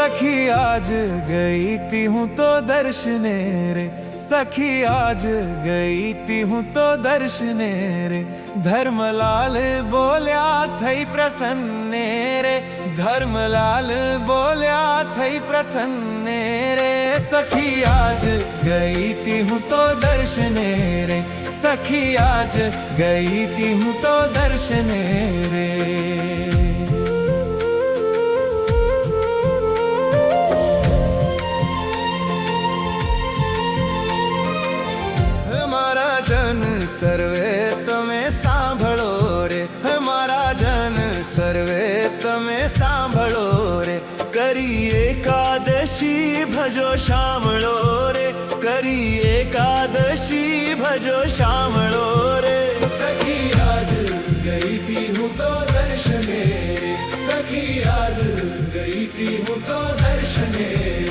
सखी आज गई थी हूँ तो दर्शने रे, सखी आज गई थी हूँ तो दर्शने रे। धर्मलाल बोल्या थई प्रसन्ने रे, धर्मलाल बोल्या थई प्रसन्ने रे। सखी आज गई थी हूँ तो दर्शने रे, सखी आज गई थी हूँ तो दर्शने रे। सर्वे તમે સાંભળો રે, મારા જન સર્વે તમે સાંભળો રે। કરી એકાદશી ભજો શામળો રે, કરી એકાદશી ભજો શામળો રે। સખી આજ ગઈ તી હું તો દર્શને રે, સખી આજ ગઈ તી હું તો દર્શને